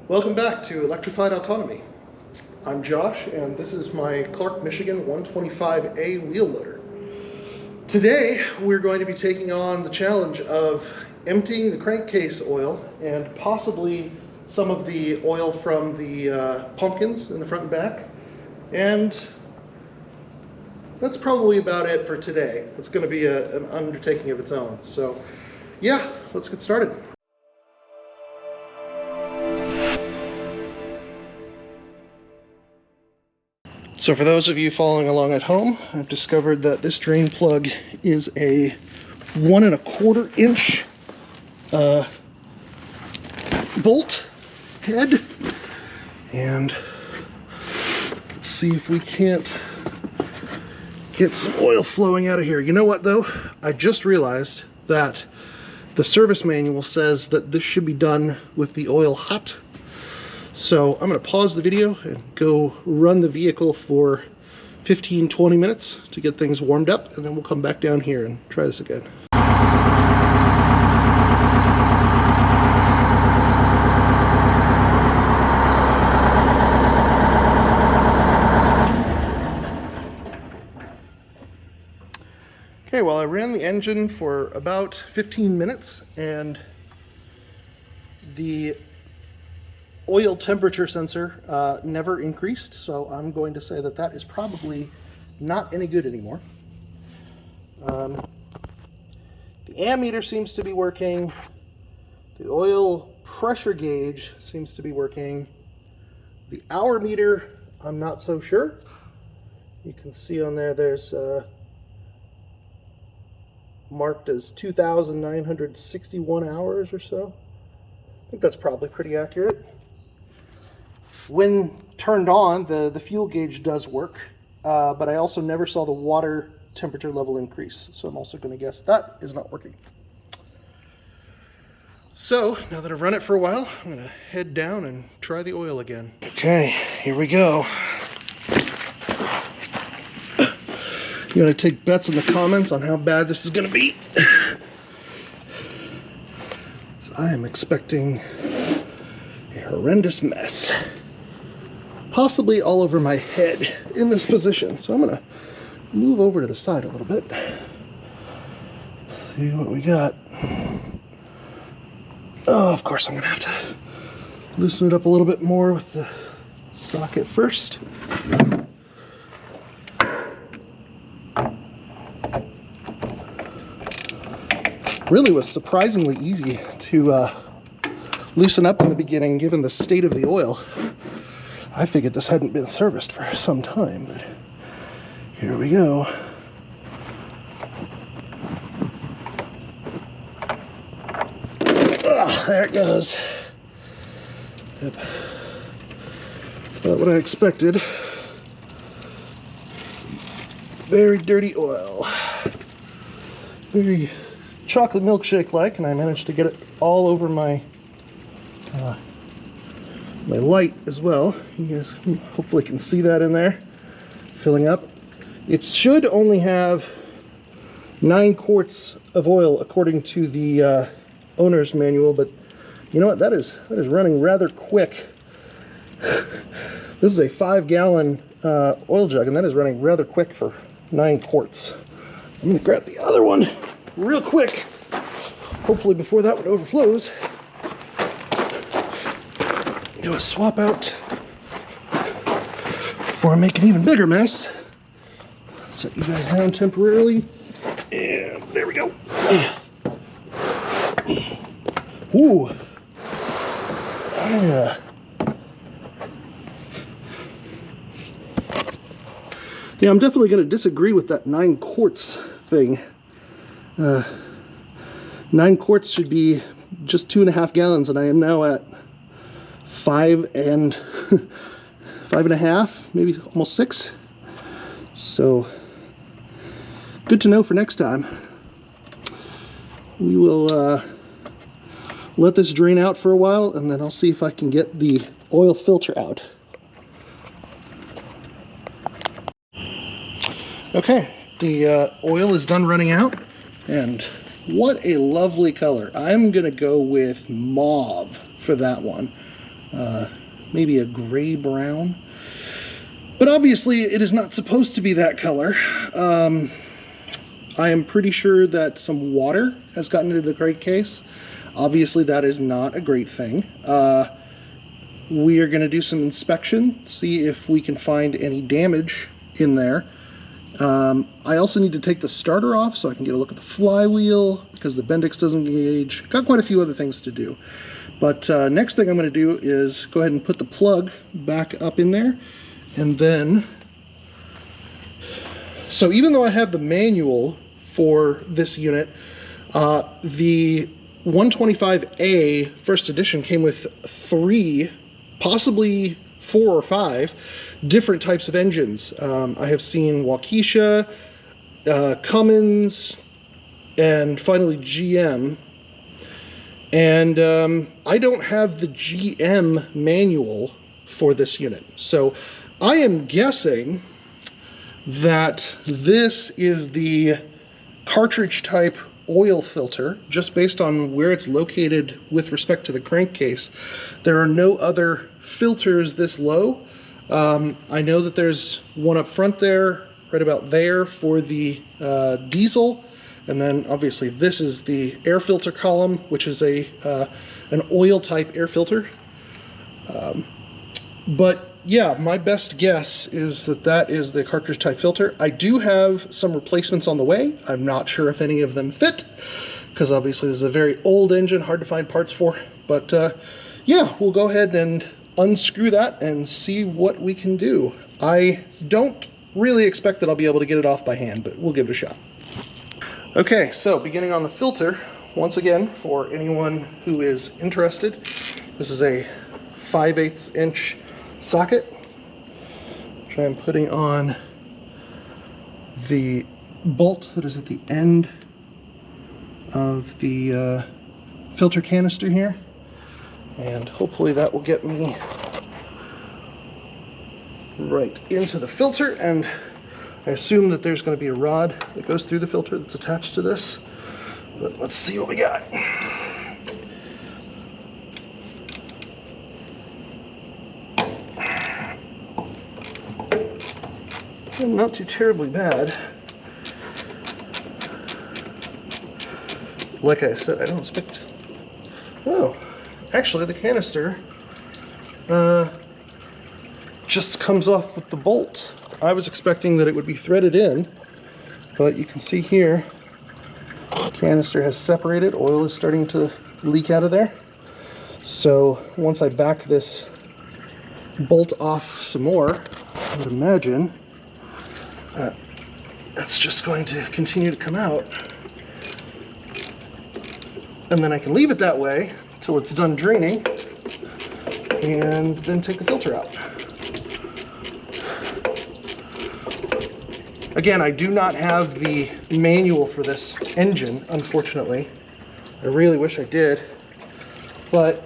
Welcome back to Electrified Autonomy. I'm Josh, and this is my Clark, Michigan 125A wheel loader. Today, we're going to be taking on the challenge of emptying the crankcase oil and possibly some of the oil from the pumpkins in the front and back. And that's probably about it for today. It's going to be an undertaking of its own. So yeah, let's get started. So for those of you following along at home, I've discovered that this drain plug is a 1 1/4 inch bolt head, and let's see if we can't get some oil flowing out of here. You know what though? I just realized that the service manual says that this should be done with the oil hot. So I'm going to pause the video and go run the vehicle for 15-20 minutes to get things warmed up, and then we'll come back down here and try this again. Okay, well, I ran the engine for about 15 minutes and the oil temperature sensor never increased, so I'm going to say that that is probably not any good anymore. The ammeter seems to be working. The oil pressure gauge seems to be working. The hour meter, I'm not so sure. You can see on there, there's marked as 2,961 hours or so. I think that's probably pretty accurate. When turned on, the fuel gauge does work, but I also never saw the water temperature level increase, so I'm also going to guess that is not working. So, now that I've run it for a while, I'm going to head down and try the oil again. Okay, here we go. You want to take bets in the comments on how bad this is going to be? I am expecting a horrendous mess. Possibly all over my head in this position. So I'm going to move over to the side a little bit. See what we got. Oh, of course I'm going to have to loosen it up a little bit more with the socket first. Really was surprisingly easy to loosen up in the beginning given the state of the oil. I figured this hadn't been serviced for some time, but here we go. Oh, there it goes. Yep. That's about what I expected. Some very dirty oil. Very chocolate milkshake-like, and I managed to get it all over my my light as well. You guys hopefully can see that in there, filling up. It should only have 9 quarts of oil according to the owner's manual, but you know what? That is running rather quick. This is a 5-gallon oil jug, and that is running rather quick for 9 quarts. I'm going to grab the other one real quick, hopefully before that one overflows. Do a swap out before I make an even bigger mess. Set you guys down temporarily, and there we go. Ooh, yeah, I'm definitely going to disagree with that 9 quarts thing. 9 quarts should be just 2.5 gallons, and I am now at 5.5, maybe almost 6. So good to know for next time. We will let this drain out for a while, and then I'll see if I can get the oil filter out. Okay, the oil is done running out, and what a lovely color. I'm gonna go with mauve for that one. maybe a gray brown. But obviously it is not supposed to be that color. I am pretty sure that some water has gotten into the crankcase. Obviously that is not a great thing. We are going to do some inspection, see if we can find any damage in there. I also need to take the starter off so I can get a look at the flywheel because the Bendix doesn't engage. Got quite a few other things to do. But next thing I'm going to do is go ahead and put the plug back up in there. And then, so even though I have the manual for this unit, the 125A first edition came with 3, possibly 4 or 5 different types of engines. I have seen Waukesha, Cummins, and finally GM. And I don't have the GM manual for this unit. So I am guessing that this is the cartridge type oil filter, just based on where it's located with respect to the crankcase. There are no other filters this low. I know that there's one up front there, right about there for the diesel, and then obviously this is the air filter column, which is an oil type air filter. But yeah, my best guess is that that is the cartridge type filter. I do have some replacements on the way. I'm not sure if any of them fit, because obviously this is a very old engine, hard to find parts for. But yeah, we'll go ahead and unscrew that and see what we can do. I don't really expect that I'll be able to get it off by hand, but we'll give it a shot. Okay, so beginning on the filter, once again, for anyone who is interested, this is a 5/8 inch socket, which I'm putting on the bolt that is at the end of the filter canister here, and hopefully that will get me right into the filter. And I assume that there's going to be a rod that goes through the filter that's attached to this, but let's see what we got. Not too terribly bad. Like I said, I don't expect... Oh, actually the canister just comes off with the bolt. I was expecting that it would be threaded in, but you can see here, the canister has separated. Oil is starting to leak out of there. So once I back this bolt off some more, I would imagine that's just going to continue to come out. And then I can leave it that way till it's done draining, and then take the filter out. Again, I do not have the manual for this engine, unfortunately. I really wish I did, but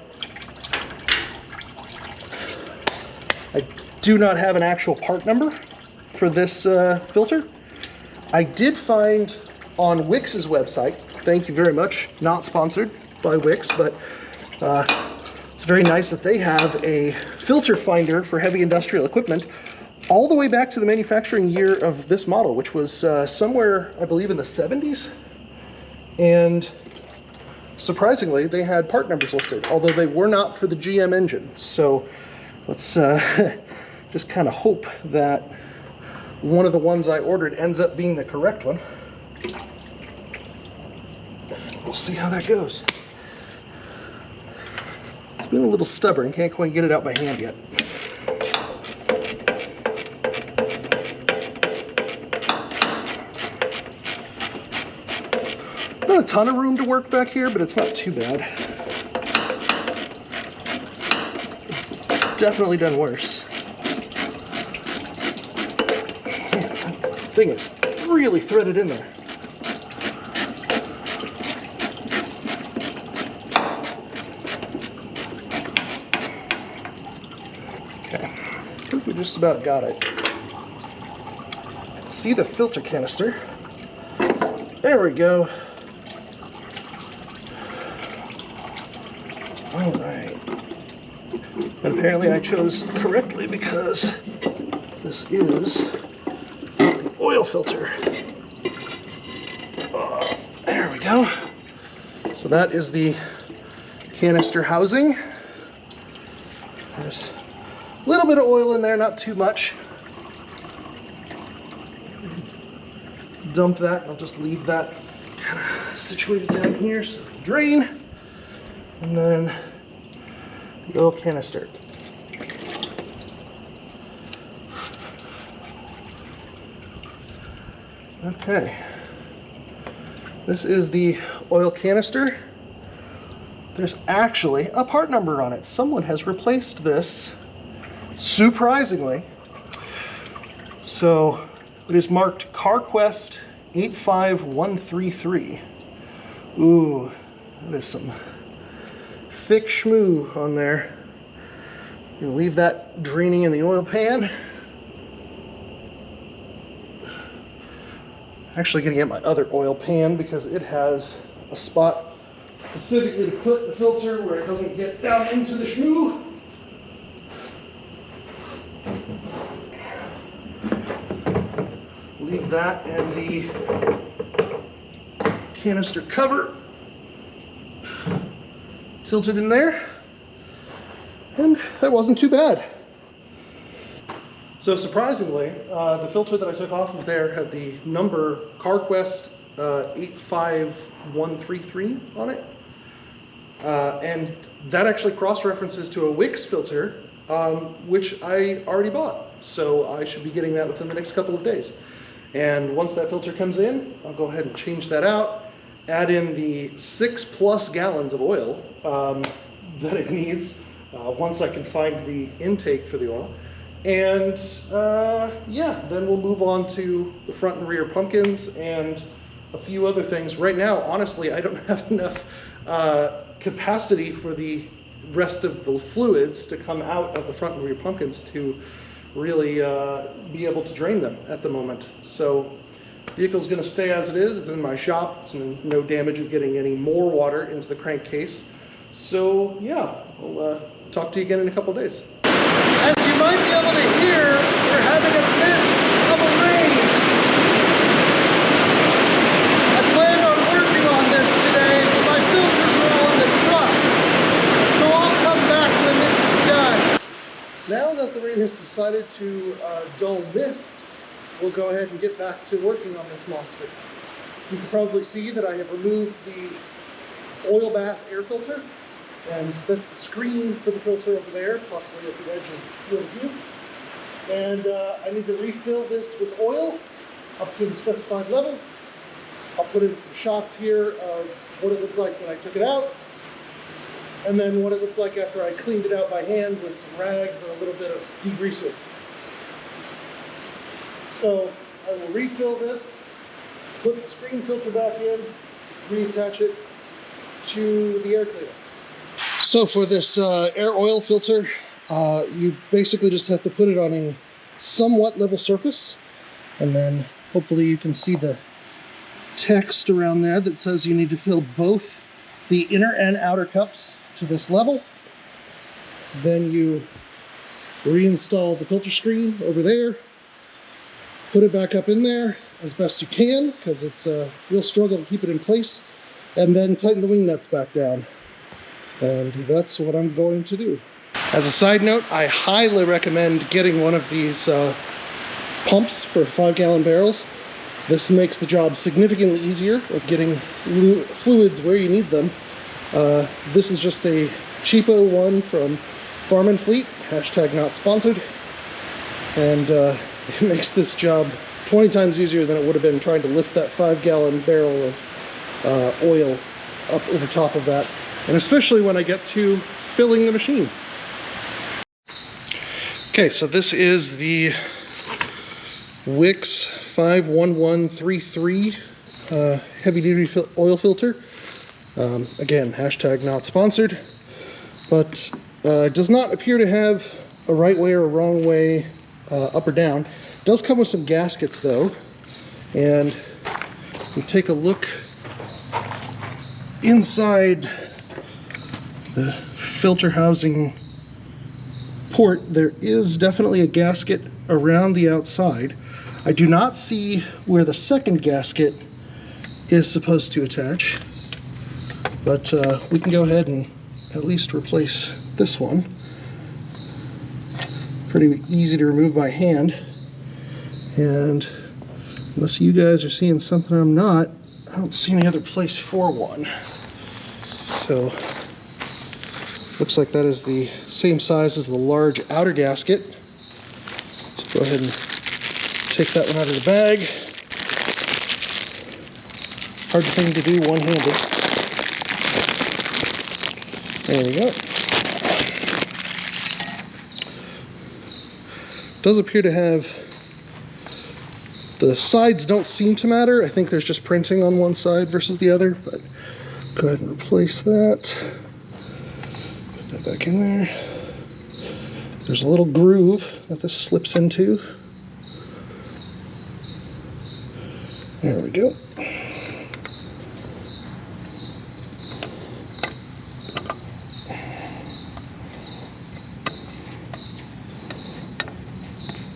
I do not have an actual part number for this filter. I did find on Wix's website, thank you very much, not sponsored by Wix, but it's very nice that they have a filter finder for heavy industrial equipment all the way back to the manufacturing year of this model, which was somewhere, I believe, in the 70s. And surprisingly, they had part numbers listed, although they were not for the GM engine. So let's just kind of hope that one of the ones I ordered ends up being the correct one. We'll see how that goes. It's been a little stubborn, can't quite get it out by hand yet. Not a ton of room to work back here, but it's not too bad. Definitely done worse. Thing is really threaded in there. Okay, I think we just about got it. See the filter canister. There we go. All right. Apparently I chose correctly because this is the oil filter. There we go. So that is the canister housing. There's a little bit of oil in there, not too much. Dump that. I'll just leave that kind of situated down here so it can drain. And then the oil canister. Okay. This is the oil canister. There's actually a part number on it. Someone has replaced this, surprisingly. So it is marked CarQuest 85133. Ooh, that is some thick schmoo on there. I'm gonna leave that draining in the oil pan. Actually gonna get my other oil pan because it has a spot specifically to put the filter where it doesn't get down into the schmoo. Leave that and the canister cover tilted in there, and that wasn't too bad. So surprisingly, the filter that I took off of there had the number CarQuest 85133 on it, and that actually cross-references to a Wix filter, which I already bought. So I should be getting that within the next couple of days. And once that filter comes in, I'll go ahead and change that out, add in the 6+ gallons of oil that it needs once I can find the intake for the oil. And yeah, then we'll move on to the front and rear pumpkins and a few other things. Right now, honestly, I don't have enough capacity for the rest of the fluids to come out of the front and rear pumpkins to really be able to drain them at the moment. So the vehicle's going to stay as it is. It's in my shop. It's no damage of getting any more water into the crankcase. So yeah, I'll talk to you again in a couple of days. As you might be able to hear, we're having a bit of a rain. I planned on working on this today, but my filters are all in the truck. So I'll come back when this is done. Now that the rain has subsided to dull mist, we'll go ahead and get back to working on this monster. You can probably see that I have removed the oil bath air filter, and that's the screen for the filter over there, possibly at the edge of field view. And I need to refill this with oil up to the specified level. I'll put in some shots here of what it looked like when I took it out, and then what it looked like after I cleaned it out by hand with some rags and a little bit of degreaser. So I will refill this, put the screen filter back in, reattach it to the air cleaner. So for this air oil filter, you basically just have to put it on a somewhat level surface, and then hopefully you can see the text around there that says you need to fill both the inner and outer cups to this level. Then you reinstall the filter screen over there, put it back up in there as best you can, because it's a real struggle to keep it in place, and then tighten the wing nuts back down. And that's what I'm going to do. As a side note, I highly recommend getting one of these pumps for 5-gallon barrels. This makes the job significantly easier of getting fluids where you need them. This is just a cheapo one from Farm and Fleet, hashtag not sponsored. And it makes this job 20 times easier than it would have been trying to lift that 5-gallon barrel of oil up over top of that. And especially when I get to filling the machine. Okay, so this is the Wix 51133 heavy-duty oil filter. Again, hashtag not sponsored, but it does not appear to have a right way or a wrong way up or down. It does come with some gaskets though, and if we take a look inside the filter housing port, there is definitely a gasket around the outside. I do not see where the second gasket is supposed to attach, but we can go ahead and at least replace this one. Pretty easy to remove by hand, and unless you guys are seeing something I'm not, I don't see any other place for one. So looks like that is the same size as the large outer gasket. So go ahead and take that one out of the bag. Hard thing to do one-handed. There we go. Does appear to have, the sides don't seem to matter. I think there's just printing on one side versus the other, but go ahead and replace that. Put that back in there. There's a little groove that this slips into. There we go.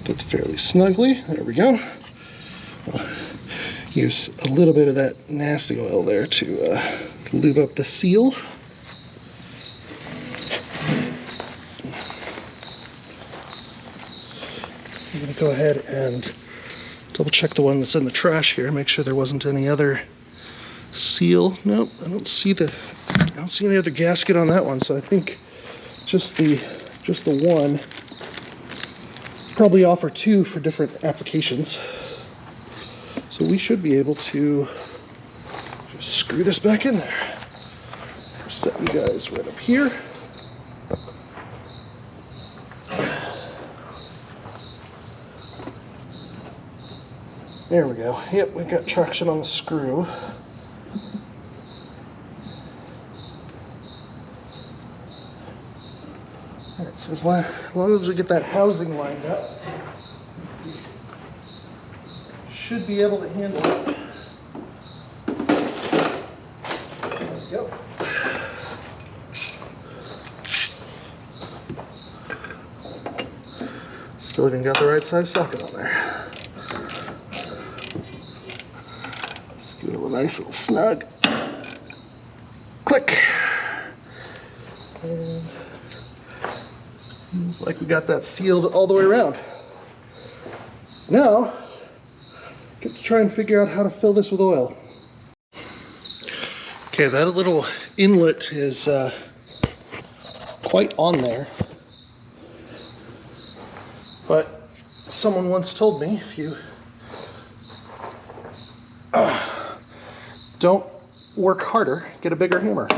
Fits fairly snugly. There we go. Use a little bit of that nasty oil there to lube up the seal. I'm going to go ahead and double check the one that's in the trash here, make sure there wasn't any other seal. Nope, I don't see any other gasket on that one, so I think just the one. Probably offer two for different applications. So we should be able to just screw this back in there. Set you guys right up here. There we go. Yep, we've got traction on the screw. Alright, so as long as we get that housing lined up, we should be able to handle it. There we go. Still even got the right size socket on there. Give it a nice little snug. Click. And seems like we got that sealed all the way around. Now, get to try and figure out how to fill this with oil. Okay, that little inlet is quite on there. But someone once told me, if you don't work harder, get a bigger hammer.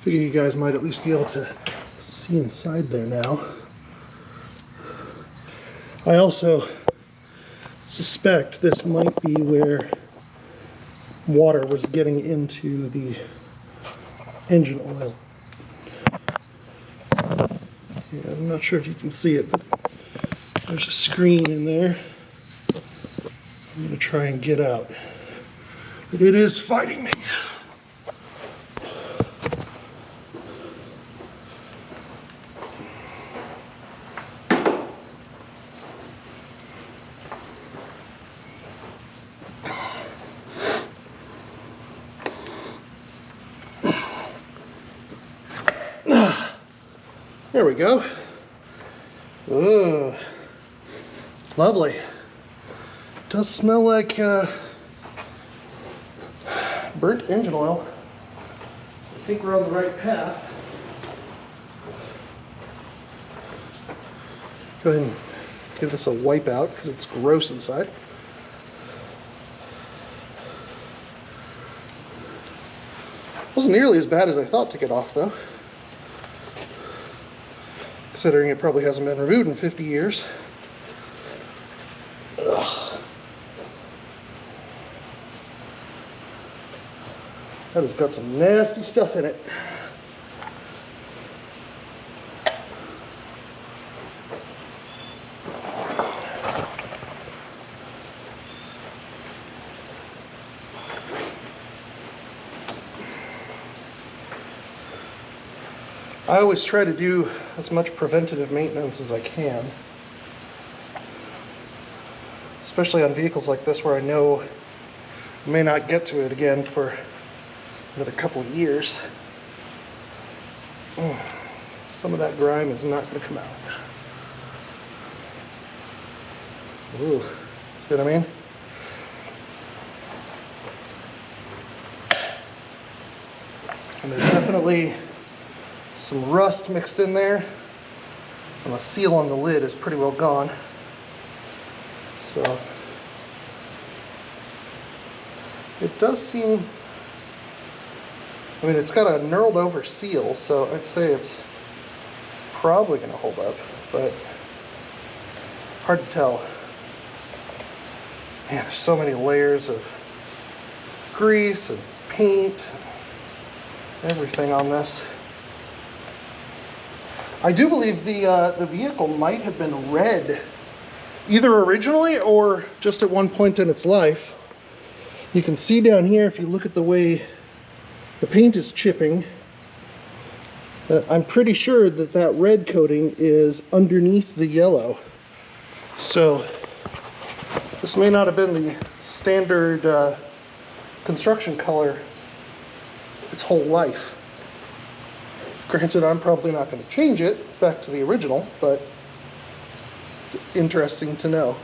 Figure you guys might at least be able to see inside there now. I also suspect this might be where water was getting into the engine oil. Yeah, I'm not sure if you can see it, but there's a screen in there. I'm going to try and get out, but it is fighting me. There we go. Oh, lovely. Does smell like burnt engine oil. I think we're on the right path. Go ahead and give this a wipe out because it's gross inside. Wasn't nearly as bad as I thought to get off though, considering it probably hasn't been removed in 50 years. Ugh. That has got some nasty stuff in it. I always try to do as much preventative maintenance as I can, especially on vehicles like this where I know I may not get to it again for another couple of years. Some of that grime is not going to come out. Ooh, see what I mean? And there's definitely some rust mixed in there, and the seal on the lid is pretty well gone. So it does seem, I mean, it's got a knurled over seal, so I'd say it's probably going to hold up, but hard to tell. Man, there's so many layers of grease and paint and everything on this. I do believe the vehicle might have been red, either originally or just at one point in its life. You can see down here, if you look at the way the paint is chipping, I'm pretty sure that that red coating is underneath the yellow. So this may not have been the standard construction color its whole life. Granted, I'm probably not going to change it back to the original, but it's interesting to know.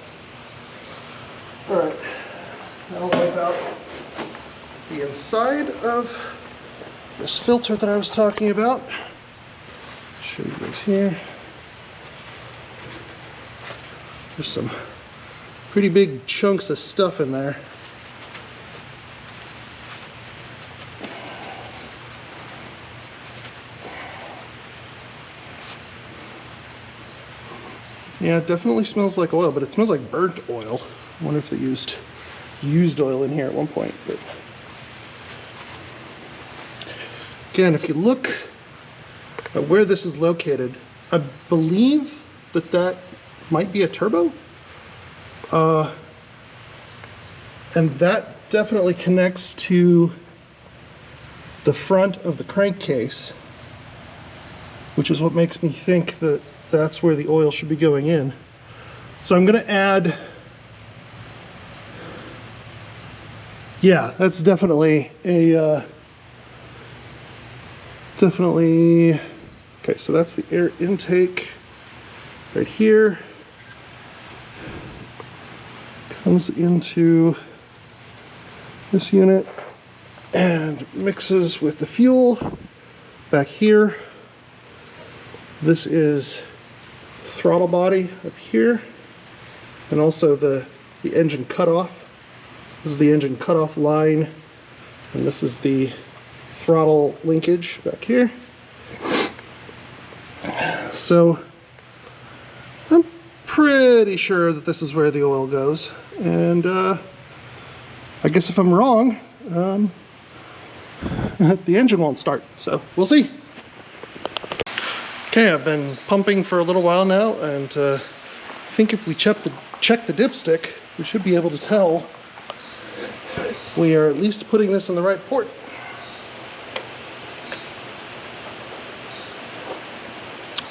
All right, now I'll wipe out the inside of this filter that I was talking about. Show you guys here. There's some pretty big chunks of stuff in there. Yeah, it definitely smells like oil, but it smells like burnt oil. I wonder if they used oil in here at one point. But again, if you look at where this is located, I believe that that might be a turbo. And that definitely connects to the front of the crankcase, which is what makes me think that that's where the oil should be going in. So I'm going to add, yeah, that's definitely a, okay, so that's the air intake right here. Comes into this unit and mixes with the fuel back here. This is throttle body up here, and also the engine cutoff. This is the engine cutoff line, and this is the throttle linkage back here. So I'm pretty sure that this is where the oil goes, and I guess if I'm wrong, the engine won't start, so we'll see. Okay, I've been pumping for a little while now, and I think if we check the dipstick, we should be able to tell if we are at least putting this in the right port.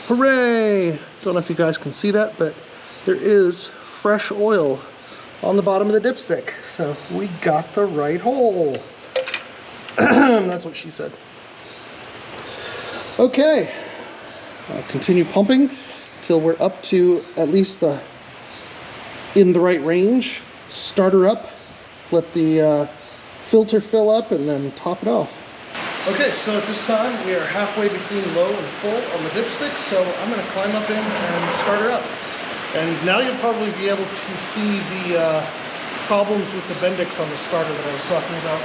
Hooray! Don't know if you guys can see that, but there is fresh oil on the bottom of the dipstick, so we got the right hole. That's what she said. Okay. Continue pumping till we're up to at least in the right range. Start her up, let the filter fill up, and then top it off. Okay, so at this time we are halfway between low and full on the dipstick, so I'm going to climb up in and start her up. And now you'll probably be able to see the problems with the Bendix on the starter that I was talking about.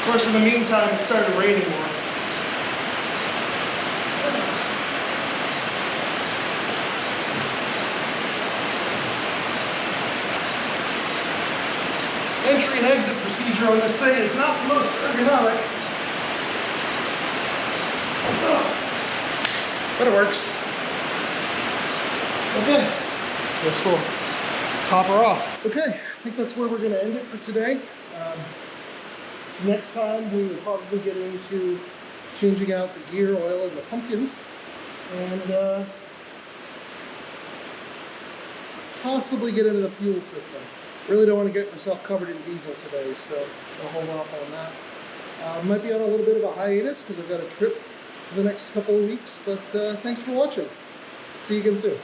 course, in the meantime, it started raining more. Entry and exit procedure on this thing is not the most ergonomic. But it works. Okay, guess we'll top her off. Okay, I think that's where we're going to end it for today. Next time we will probably get into changing out the gear oil and the pumpkins, and possibly get into the fuel system. Really don't want to get myself covered in diesel today, so I'll hold off on that. Might be on a little bit of a hiatus because I've got a trip for the next couple of weeks, but thanks for watching. See you again soon.